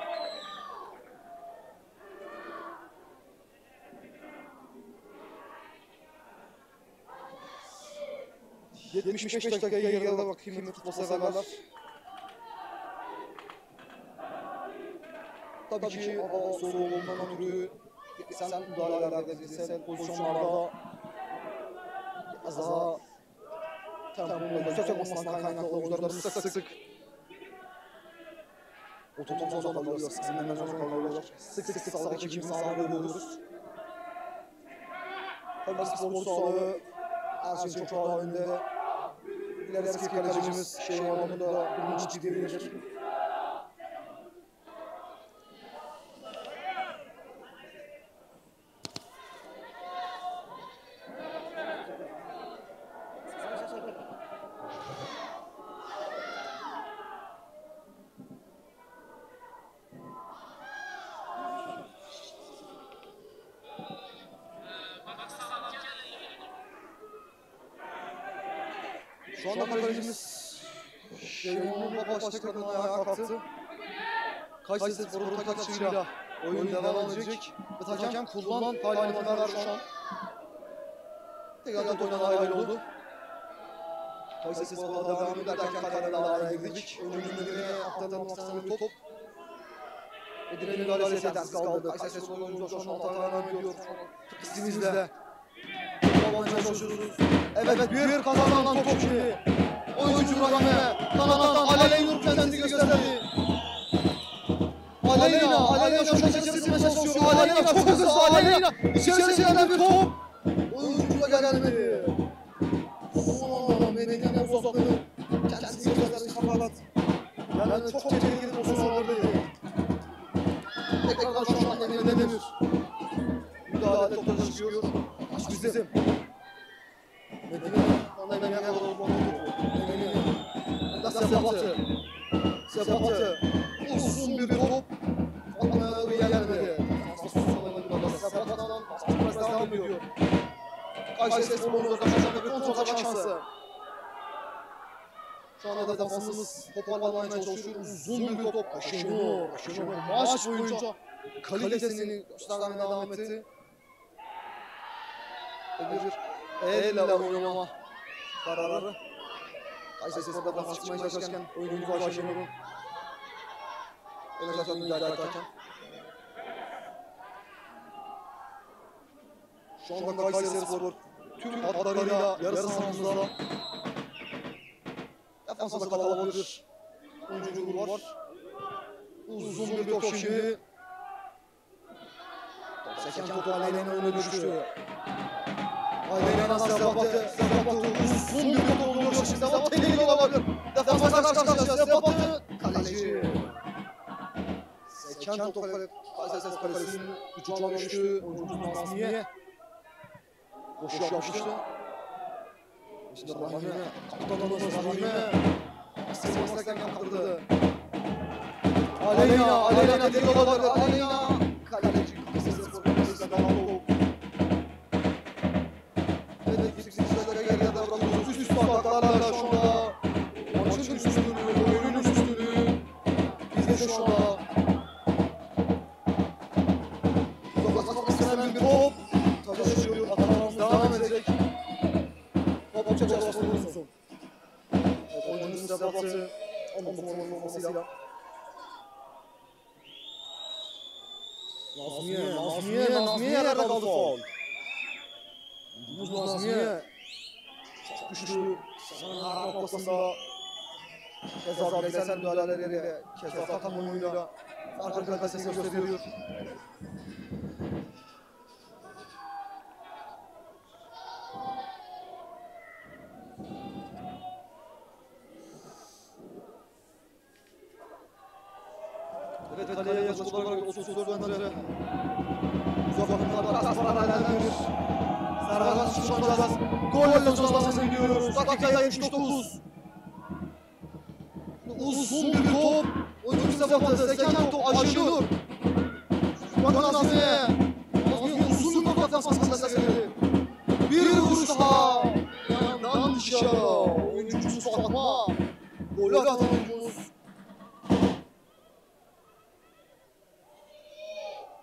...75 dakikaya geride bakayım futbol severler. Tabii ki hava soğuğundan ötürü sen müdahalelerde, sen pozisyonlarda biraz daha temponla yüksek olmasından kaynaklı oyuncularımız sık sık oturtma zorunda kalıyorlar, sizinle zorunda kalıyorlar. Sık sık sağlık ekibimizi sahaya veriyoruz. Tabii spor sağlığı her şeyin çok daha önde. İlerisi kalecimiz anlamında birinci ciddidir. Şu anda kalecimiz Şeyhun'la baş tekrardan ayağa kalktı. Kayseri Spor'un tak atışıyla oyun devam edecek. Ve hakem kullan talimatını verdi şu an. Tekrardan oyuna dahil oldu. Kayseri Spor'la devam ederken kalemle araya girdik. Oyuncunun eline aktarılmak bir top. Edilen müdahalesi yetersiz kaldı. Kayseri Spor oyuncular şu an hata vermiyor. İstimizle. Almaya çalışıyoruz. Evet, bir kazanan top şimdi. Oyuncu Rahime, kanattan Aleyna kendini gösterdi. Aleyna şu an içerisine çalışıyor. Aleyna çok hızlı, Aleyna içerisine bir top. Oyuncuya gelmedi. Son anda Medine'nin uzaklığını kendisi gösterdi kafalat. Yani çok tehlikeli pozisyonlardaydı. Tekrardan şu anda Emine Demir. Müdahale topları çıkıyor. Maç bizim. Medine'nin Medine'ye kadar olmalı. Nasıl yaptı? Sebatı. Uzun bir top. Fatma'ya doğru gelmedi. Sebat'tan biraz devam ediyor. Kayseri Spor'un uzaklaşan bir kontrol şansı. Şu anda da defansımız toparlamaya çalışıyor. Uzun bir top. Şenol maç boyunca kalitesini göstermeye devam etti. Bir elle oynama kararı. Kayseri Spor'da defans çıkmaya çalışırken oyuncumuz Ayşenur'un penaltı müdahale ederken şu anda Kayseri Spor tüm hatlarıyla yarı sahamızda defansda kalabalık bir oyuncu grubu var. Uzun bir top şimdi. Seken topu Aleyna'nın önüne düştü. Aleyna Sebat'ı uzun bir top oluyor şimdi. Sebat tehlikeli olabilir. Defansa karşı karşıya Sebat'ı kaleci. Seken top Kayseri kalesinin uçağına düştü. Oyuncumuz Nazmiye. Boş yapmıştı. Şimdi Rahime, kaptanımız Rahime. Sivas'tayken kaptırdı. Aleyna tehlikeli olabilir. Aleyna kaleci. Kayseri Spor kalesinde devam oldu. Üst parklarla şu anda maçın üstünlüğü, oyunun üstünlüğü bizde şu anda. Uzaklaşmak istenen bir top. Çalışıyor, atamamız devam edecek. Top çok uzun. Oyuncumuz Sebat'ı omuzun olmasıyla. Nazmiye yerde kaldı faul. Nazmiye. Güçlü sınır noktasında keza bireysel müdahaleleri keza takım oyunuyla farklı kalitesini gösteriyor. Evet, kaleye yaklaşık olarak 34 metre. Uzaklıklarda biraz paralelden bir serbest atış kullanacağız. Golle uzatmasını gidiyoruz. Dakika 79. Uzun bir top. Oyuncu Sefat'ı. Seken top Ayşenur. Bakın Nazmiye. Nazmiye uzun bir top yapmasını istedi. Bir vuruş daha. Yandan dışarı. Oyuncumuz Fatma. Golü atan oyuncumuz.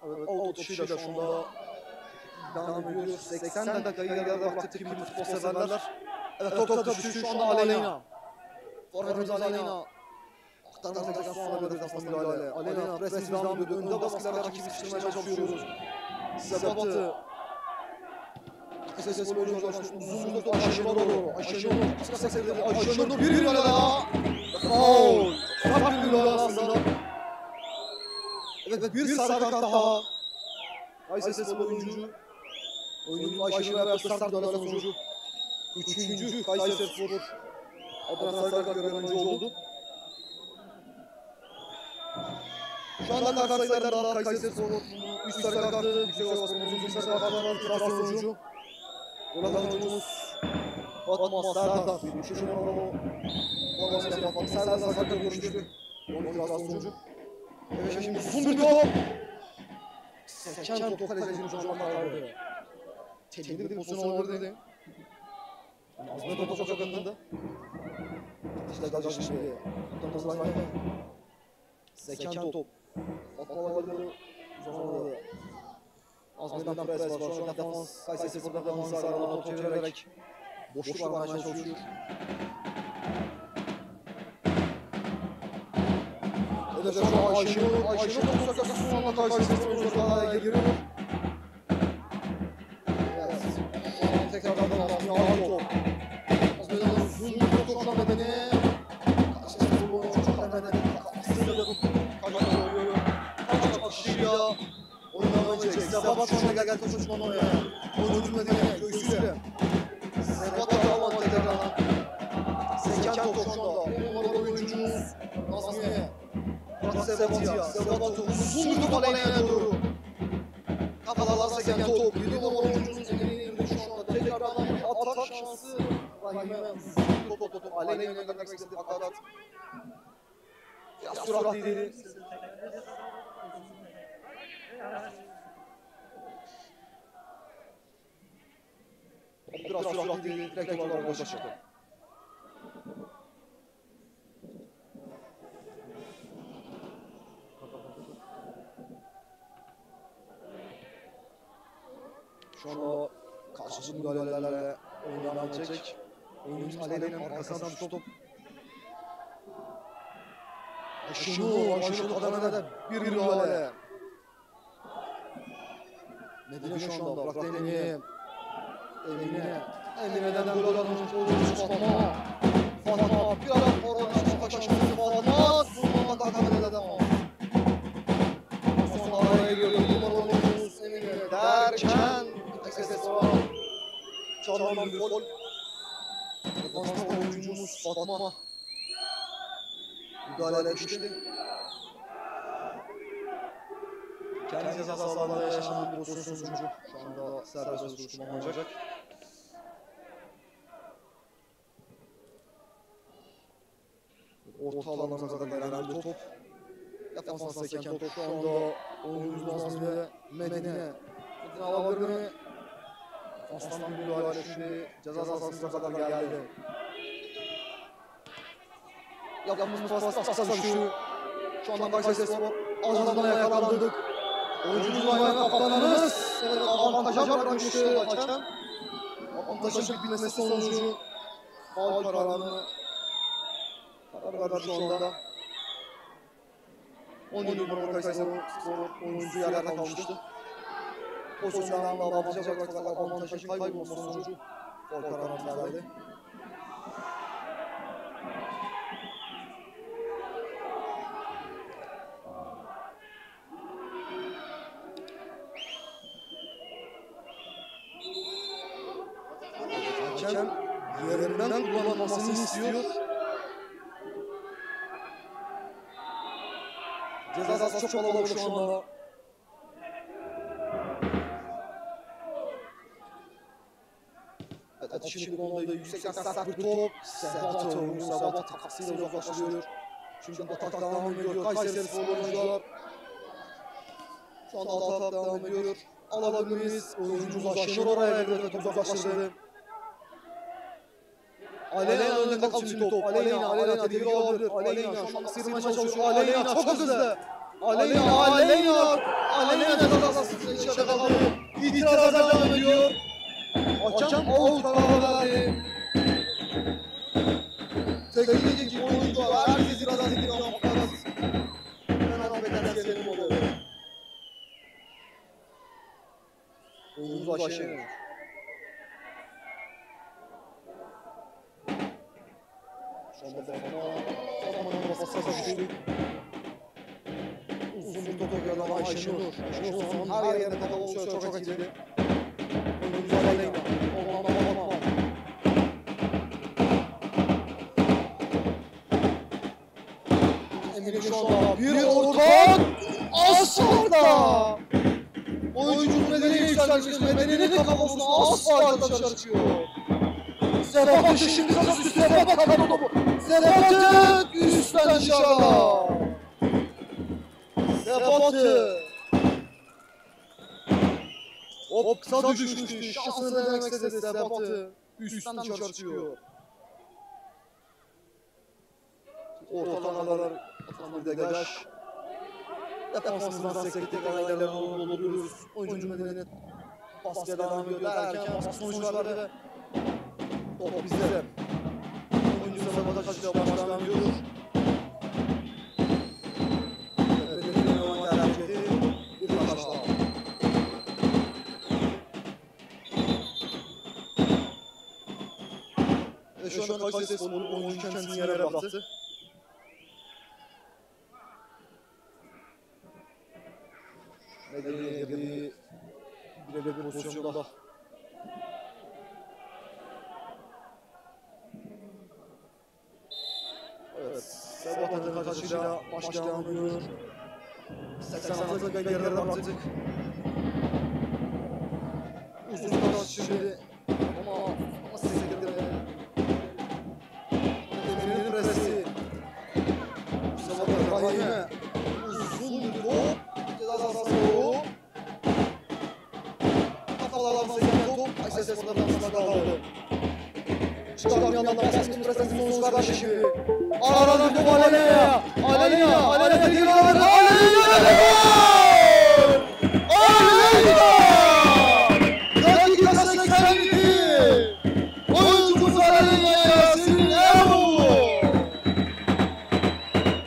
Evet, out atışıyla şu anda devam ediyoruz. 80 dakikayı geride bıraktık gibi futbol severler. Evet, top düştü şu anda Aleyna. Forvetimiz Aleyna. Aktardan tekrar sonra bir defasına müdahale. Aleyna presimiz devam ediyor. Önde baskılarla rakibi sıkıştırmaya çalışıyoruz. Sebat'ı. Ses oyuncular uzun bir top Ayşenur'a doğru. Ayşenur bir müdahale daha. Faul. Sert bir müdahale aslında. Evet, bir sarı kart daha. Kayserispor oyuncu. Oyuncumuz Ayşenur'a yaptı sert müdahale sonucu. Üçüncü Kayserispor adına sarı kart gören oyuncu oldu. Şu anda kart sayılarında Kayserispor 3 sarı kartı, Yüksekova'spor'un bir sarı kartı var, itiraz sonucu. Gol atan oyuncumuz Fatma Serdar. 3 yaşında o formasıyla Fatma Serdar sarı kart görmüştü. İtiraz sonucu. Evet, şimdi uzun bir top. Seken top kalecinin şu anda vardı. Tehlikeli bir pozisyon olabilirdi. Nazmiye topa çok yakındı. İşte kardeşim şimdi. Seken top. Fatma vardı. Uzanamadı. Nazmiye'den pres var. Şu an defans. Kayserispor'da defans arasında top çevirerek boşluk aramaya çalışıyor. Evet, şu an Ayşenur topu sakatlığı sonunda Kayserispor oyuncularına giriyor. Evet. Tekrardan Nazmiye ağır top. Nazmiye'den uzun bir top şu an bedeni. Kayserispor oyuncu çok bedeni. Kafasıyla kaçak oluyor. Kaçak atışıyla oynanacak. Sebat şu anda geldi koşuşman oraya. Oyuncu bedeni göğsüyle. Sebat'a alan tekrardan. Seken top şu anda. 10 numaralı oyuncumuz Nazmiye. Sebat'ı uzun bir top aleyhine doğru. Kafalarla seken top. 7 numaralı oyuncumuz elini indirdi şu anda. Tekrardan bir atak şansı. Rahime uzun bir top aleyhine göndermek istedi fakat biraz süratliydi. Biraz süratliydi. Direkt olarak boşa çıktı. Şu anda karşılıklı müdahalelerle oynanabilecek. Oyuncumuz Aleyna'nın arkasından düştü top. Ayşenur kadına da bir müdahale. Medine şu anda bıraktı Emine'den gol alan oyuncumuz Fatma. Fatma bir ara formasını kaçırdı. Fatma sonunda Medine'den devam. Sonra araya giriyor. Numaralı oyuncumuz Emine derken Kayserispor çalınan bir gol. Defansta oyuncumuz Fatma müdahale etmişti. Kendi ceza sahasında yaşanan bir pozisyon sonucu şu anda serbest vuruş kullanılacak. Orta alanına kadar gelen bir top. Defansa seken top şu anda oyuncumuz Nazmiye Medine alabilir mi? Defanstan bir müdahale şimdi ceza sahasına kadar geldi. Yaptığımız pas düştü. Şu anda Kayserispor azalmaya yakalandık. Oyuncumuz ayağına kaptanımız avantaja bırakmıştı hakem. Avantajın bitmesi sonucu faul kararını verdi şu anda. 17 numaralı Kayserispor oyuncu yerlerde kalmıştı. Pozisyondan da avantaja bıraktık fakat avantajın kaybolması sonucu faul kararını verdi. Hakem yerinden kullanılmasını istiyor. Ceza sahası çok kalabalık şu anda. Evet, atışını kullandığı yüksekten sert bir top. Sebat oyunu, Sebat takasıyla uzaklaştırıyor. Şimdi atak devam ediyor. Kayseri Spor oyuncular. Şu anda atak devam ediyor. Alabilir miyiz? Oyuncumuz Aşenur oraya girdi. Top uzaklaştırdı. Aleyna önünde kaldı şimdi top. Aleyna tedirgin olabilir. Aleyna şu anda sıyırmaya çalışıyor. Aleyna çok hızlı. Aleyna ceza sahasında içeride kaldı. İtirazlar devam ediyor. Hakem out kararı verdi. Teknik oyuncular herkes itiraz ediyor fakat penaltı beklentisi oldu. Oyuncumuz Aşenur. Şu anda Baban'a basasa düştü. Uzun bir top yakaladı Ayşenur. Ayşenur sahanın her yerinde takılıyor, çok etkili. Oyuncumuz Aleyna. Olmam. Emine şu anda bir orta asfaltta. Oyuncunun nedeni yükselmiştir. Medeninin kafasına asfaltta dışarı çıkıyor. Sebat'ın şimdi kafası üstü Sebat kafada topu. Sebat'ın üstten dışarıda. Sebat'ı. Hop kısa düşmüştü. Şansını denemek istedi Sebat'ı. Üstten dışarı çıkıyor. Ortalarlar atılan bir degaj. Defansımızdan sektik kanallarla oluyoruz. Oyuncu medeniyet baskıya devam ediyor derken baskı sonuçları ve top bizde. Oyuncu Sebat'a kaçışla başlayan ediyor. Bedeniyet oynamayı tercih etti. Bir taş daha. Ve şu anda Kayseri Spor'un oyuncu kendisini yere bıraktı. Medeni'ye girdiği birebir pozisyonda. Evet, Sebat'ın kaçışıyla maç devam ediyor. 86 dakika geride bıraktık. Uzun kaç şimdi ama sektirdi. Demir'in presi. Sebat'ın Rahim'e uzun bir top. Ceza sahasına doğru. Kafalardan seken top Kayseri Spor'dan arasında kaldı. Çıkan yandan baskın prestasi sonuç kardeşi şimdi. Aradan top Aleyna'ya. Aleyna tedirgin alır. Aleyna! Dakika 82. Oyuncumuz Aleyna Yasin Eroğlu.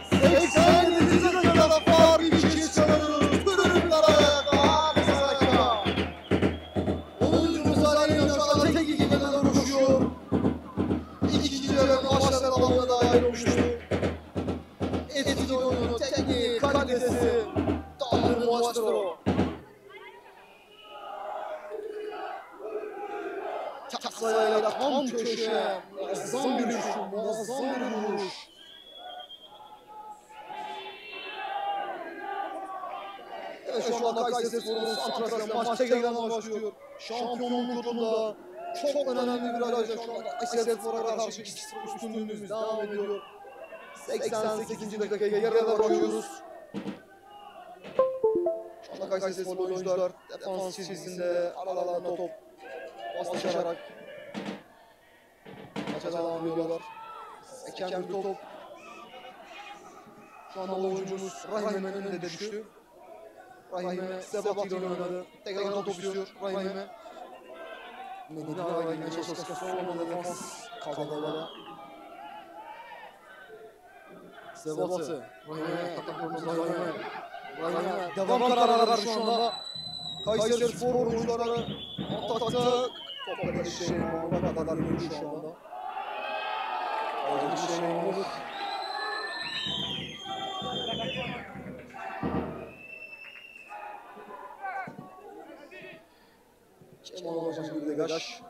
87. dakikada fark 2'ye çıkarıyoruz. Tribünler ayakta. Oyuncumuz Aleyna şu anda tek iki kadar koşuyor. İkinci yarı başlayan alanına dahil olmuştu. Etkili oyunu, tekniği, kalitesi, Tanrı Muastro. Tasayayla tam köşe, muazzam bir vuruş. Evet, şu anda Kayseri Spor'un santrasyon maç tekrardan başlıyor. Şampiyonluk yolunda çok önemli bir virajda şu anda Kayseri Spor'a karşı 2-0 üstünlüğümüz devam ediyor. 88. dakikaya yarıda bırakıyoruz. Şu anda Kayseri Spor oyuncular defans çizgisinde aralarında top basışarak maça devam ediyorlar. Seken bir top. Şu anda oyuncumuz Rahime'nin önünde düştü. Rahime Sebat ile oynadı. Tekrar top istiyor Rahime. Medeni araya girmeye çalışırken sonra defans kaldı. Sebat'ı. Rahime devam kararı var şu anda. Kayseri Spor oyuncuları atakta. Topla Şeyhmoğlu'na kadar yürüyor şu anda. Şeyhmoğlu. Şeyhmoğlu hocam bir degaj.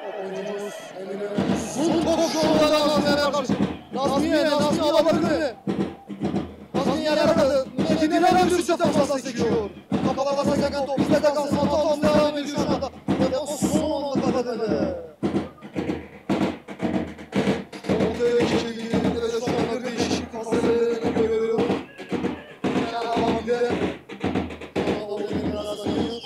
Oyuncumuz Emine. Son top şu anda Nazmi'ye karşı. Nazmi alabilir mi? yerlerde Medine'den bir sürü defansla sekiyor. Kafalarda seken top bizde de kalsın. Hatamız devam ediyor şu anda. Defans son anda kademede. Ortaya geçildi. Ve şu anda değişik hazırlığını görüyor. Kenan bir de. Ortaya biraz sayıyor.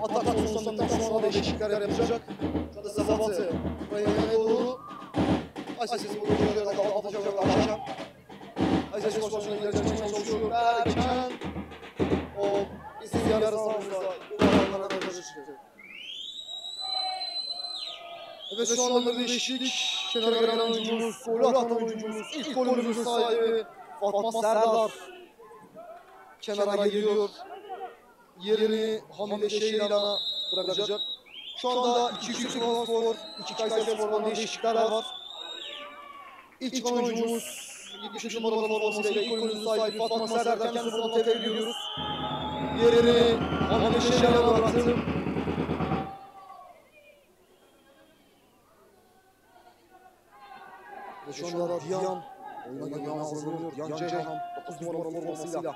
Atak sonuçlarından sonra değişiklikler yapacak. Şu anda Sabat'ı buraya doğru Ayses Spor'da atacak Hakem. Ayses Spor'da ileri çıkmaya çalışıyor. Derken o bizim yarı sahamızda yuvarlanlara karşı çıktı. Evet şu anda bir değişiklik. Kenara gelen oyuncumuz, golü atan oyuncumuz, ilk golümüzün sahibi Fatma Serdar kenara geliyor. Yerini Hamide Şeylan'a bırakacak. Şu anda 2 Yüksekova Spor, 2 Kayseri Spor'dan değişiklikler var. İlk çıkan oyuncumuz 73 numaralı formasıyla ilk golümüzün sahibi Fatma Serdar'dan kendisi buradan tebrik ediyoruz. Yerini Hamide Şeylan'a bıraktı. Ve şu anda Diyan oyuna girmeye hazırlanıyor. Diyan Ceyhan 9 numaralı formasıyla.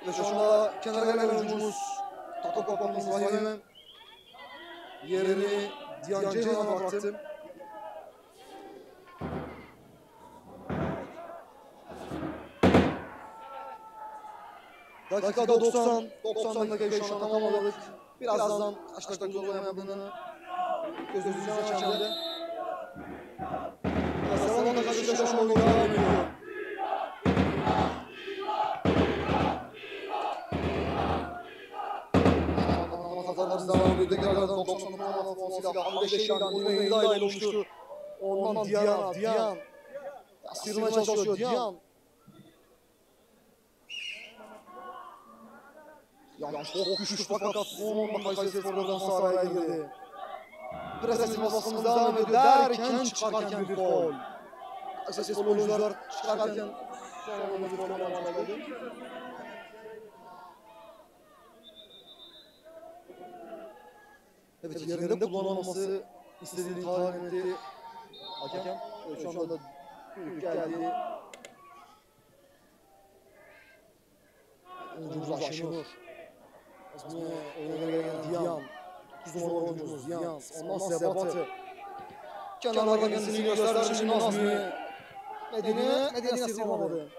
Ve şu anda kenara gelen oyuncumuz Tato Kapamız Rahime yerini Diyan Ceyhan'a bıraktı. Dakika 90 dakikayı şu anda tamamladık. Birazdan kaç dakika uzayamadığını gözümüzü açacağım. Salonda karşılaşan şu anda devam ediyor. Hatalarımız devam ediyor. Tekrardan 90 numaralı formasıyla Hamide Şeylan oyuna dahil olmuştu. Ondan Diyan. Sıyırmaya çalışıyor Diyan. Yani çok güçlü fakat son anda Kayseri Spor'dan sahaya girdi. Presimiz baskımız devam ediyor derken çıkarken bir gol. Kayseri Spor oyuncular çıkarken son anda bir gol alamadı. Evet yerinde kullanılması istediğini tayin etti hakem. Şu anda büyük geldi. Oyuncumuz Aşenur. Oyuna gelen Diyan. 9 numaralı oyuncumuz Diyan. Ondan Sebat'ı. Kenarlardan kendisini gösterdi. Şimdi Nazmi. Medine sıyıramadı.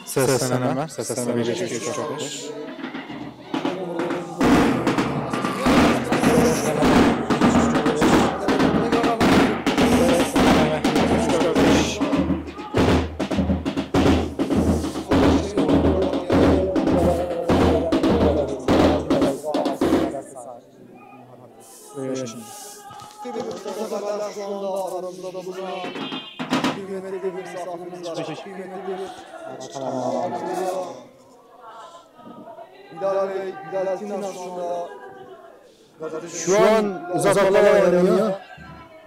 Seslenenler. Seslenenler birleşik çok hoş. Şu anda aramızda bulunan kıymetli bir misafirimiz var. Kıymetli bir Bilal Tinar şu an uzatmalar oynanıyor.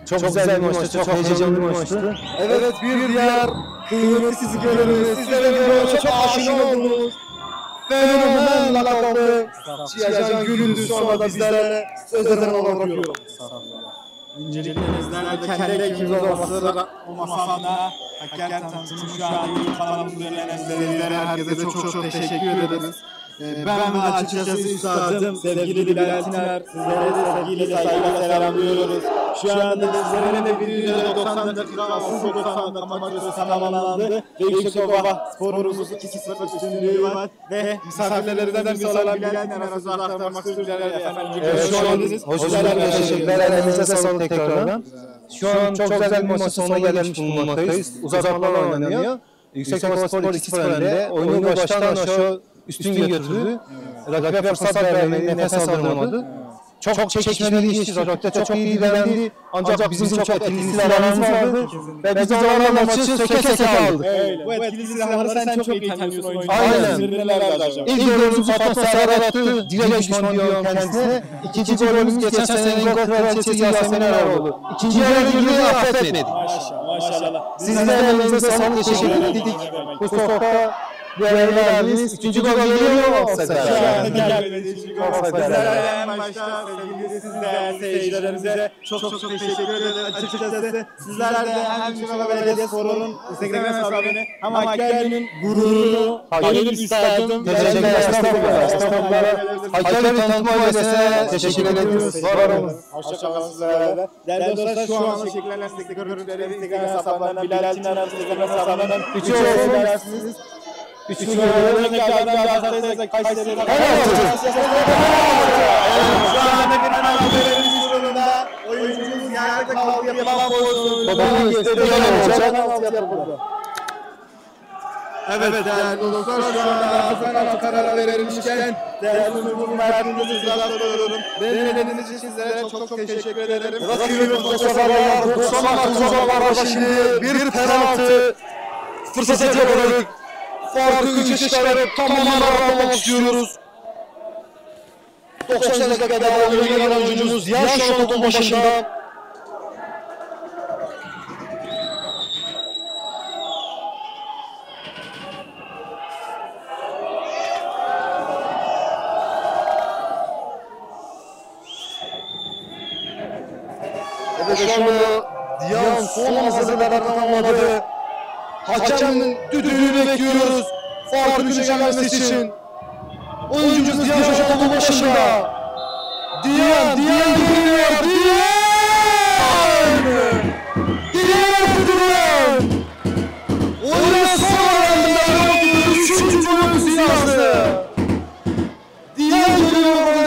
Çok güzel bir maçtı, çok heyecanlı bir maçtı. Evet bir diğer kıymetli spikerlerimiz. Sizlere göre çok aşina oldunuz. Fenomen lakaplı Cihacan Gülündüz sonra da bizlerle sözlerden olarak bırakıyorum. Öncelikle bizlerle kendi ekibimiz olmasa da hakikaten tanıtımı şu an iyi kanalımız üzerinden sizlere herkese çok teşekkür ederiz. Ben ve açıkçası üstadım sevgili Bilal Tiner sizlere de sevgiyle saygıyla selamlıyoruz. Şu anda sizlere de bir %90 dakika asıl 90 dakika maçı tamamlandı ve Yüksekova sporumuzun 2-0 üstünlüğü var ve misafirlerimizden bir olan Bilal Tiner'e sözü aktarmak istiyoruz efendim. Hoş geldiniz, teşekkürler. Elinize sağlık tekrardan. Şu an çok güzel bir maçın sonuna gelmiş bulunmaktayız. Uzatmalar oynanıyor. Yüksekova Spor 2-0 önde. Oyunu baştan aşağı üstün götürdü. Rakibe fırsat vermedi, nefes aldırmadı. Çok çekişmeli geçti, rakipte çok iyi direndi. Ancak bizim çok etkili silahlarımız vardı. Ve biz onlarla maçı söke aldık. Bu etkili silahları sen çok iyi tanıyorsun oyuncu. Aynen. İlk golümüzü Fatma Serdar attı. Direkt düşman diyor kendisine. İkinci golümüz geçen senenin gol kraliçesi Yasemin Eroğlu. İkinci yarı girdi, affetmedi. Maşallah. Sizlerin elinize sağlık, teşekkür ettik. Bu sohbette Bu verdiniz. 3. gol geliyor mu? Offside. Gelmedi. Sizlere en başta sevgili sizler, seyircilerimize çok teşekkür ederim. Açıkçası sizler de hem Şiva Belediyespor'un Instagram hesabını hem Hakkari'nin gururunu benim istedim. Teşekkürler. Estağfurullah. Hakkari Tanıtma Ailesi'ne teşekkür ediyoruz. Var olun. Hoşçakalın sizlerle. Değerli dostlar, şu an şekillenen size görüntüleri Instagram hesaplarından, Bilal Çinar'ın Instagram hesaplarından 3'ü olsun dersiniz. 3'ünü görüyorum. Tekrardan Galatasaray'da Kayseri'de. Şu anda bir penaltı yolunda oyuncumuz yerde kaldı, yapılan pozisyon. Babanın istediği olacak. Evet değerli dostlar, şu anda penaltı kararı verilmişken değerli oyuncunun verdiğinizi uzatlıyorum. Dinlediğiniz için sizlere çok teşekkür ederim. Rakibimiz 90 artı şimdi bir penaltı fırsatı yakaladık. Farkı 3'e çıkarıp tamamen rahatlamak istiyoruz. 90 dakikada oyuna gelen oyuncumuz yer şu an topun başında. Evet şu anda Diyan son hazırlıklarını tamamladı. Hakemin düdüğünü bekliyoruz. Farkın 3'e gelmesi için. Oyuncumuz Diyan şu an topun başında. Diyan geliyor. Diyan! Oyunun son anında 3. golümüzü yazdı. Diyan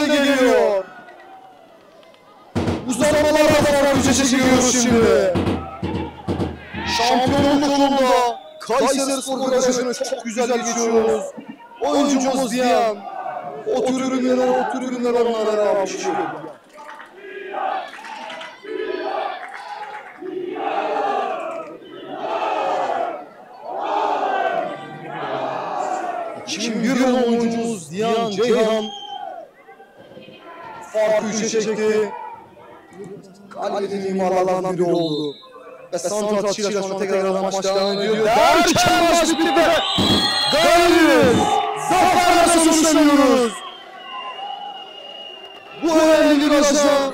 geliyor. Uzatmalarla farkı 3'e çekiyoruz şimdi. Şampiyonluk yolunda Kayserispor Federasyonu'nu çok güzel geçiyoruz. Oyuncumuz Diyan. O tür ürünler onlara almış. Şimdi bir yıl oyuncumuz Diyan Ceyhan farkı 3'e çekti. Kalbinin imarlarından biri oldu. Ve Sandro atışıyla şu an tekrardan maç devam ediyor. Derken maç bitti ve galibiz. Zaferle sonuçlanıyoruz. Bu önemli bir maçta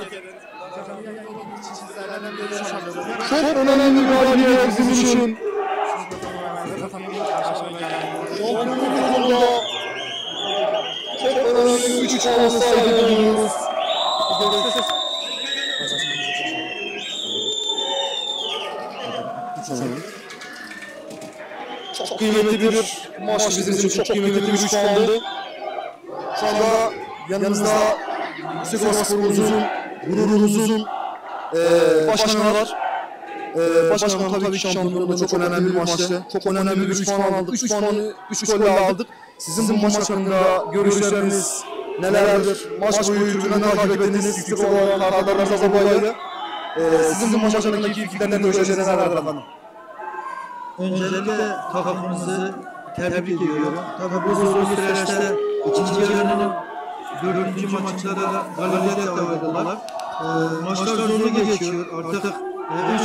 çok önemli bir galibiyet bizim için. Şampiyonluk yolunda çok önemli 3 puan sahibi oluyoruz. Çok kıymetli bir maç bizim için, çok kıymetli bir 3 puandı. Şu anda yanımızda Yüksekovaspor'umuzun, gururumuzun başkanı var. Başkanım tabii ki şampiyonluğunda çok önemli bir maçtı. Çok önemli bir 3 puan aldık. 3 puanı 3 golle aldık. Sizin bu maç hakkında görüşleriniz nelerdir? Maç boyu tribünden takip ettiniz. Yüksekova taraftarlarınız Azabay'la. Sizin bu maç hakkındaki fikirleriniz, görüşleriniz nelerdir efendim? Öncelikle takımımızı tebrik ediyorum. Tabii bu zorlu süreçte ikinci yarının 4. maçında da galibiyetle oynadılar. Maçlar zorlu geçiyor. Artık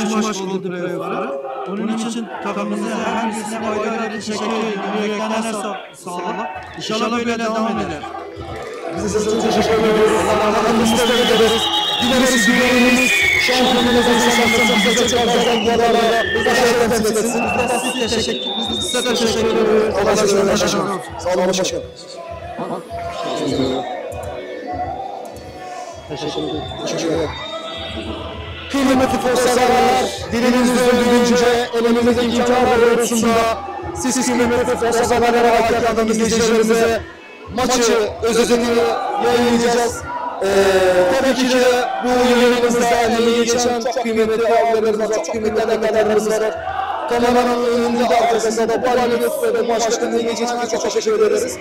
3 maç oldu playoff'lara. Bunun için takımımıza her birisine ayrı teşekkür ediyorum. Yüreklerine sağlık. İnşallah böyle devam eder. Biz de çok teşekkür ediyoruz. Allah'tan istek ederiz. Dileriz güvenimiz şampiyonluğumuzun şansını bize çok fazla dualarla başarılar temsil etsin. Size de teşekkür ediyoruz. Allah'a şükür başkanım. Sağ olun başkanım. Teşekkür ederim. Kıymetli futbol severler, dilimiz döndüğünce elimizdeki imkanlar doğrultusunda siz kıymetli futbol severlere ve hakikaten izleyicilerimize maçı özetini yayınlayacağız. Tabii ki de bu yayınımızda emeği geçen çok kıymetli abilerimiz var, çok kıymetli emeklerimiz var. Kameranın önünde arkasında da bu halde maç başkanlığı geçen çok teşekkür ederiz.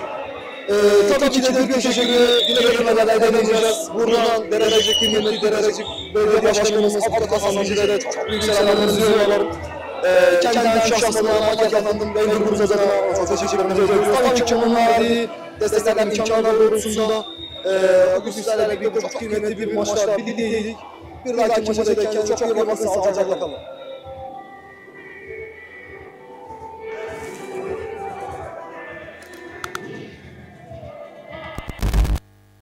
Tabii ki de bir teşekkürü dile getirmeden edemeyeceğiz. Buradan Derecik kıymetli Derecik Belediye Başkanımız Abdülkadir Hasancı'da da çok büyük selamlarımızı yolluyorum. Kendinden şahsına, hakikaten ve grubumuza da çok teşekkür ediyoruz. Tabii ki onun verdiği destekler, imkanlar doğrultusunda bugün sizlerle birlikte çok kıymetli bir maçta birlikteydik. Bir dahaki maça da kendinize çok iyi bakın, sağlıcakla kalın.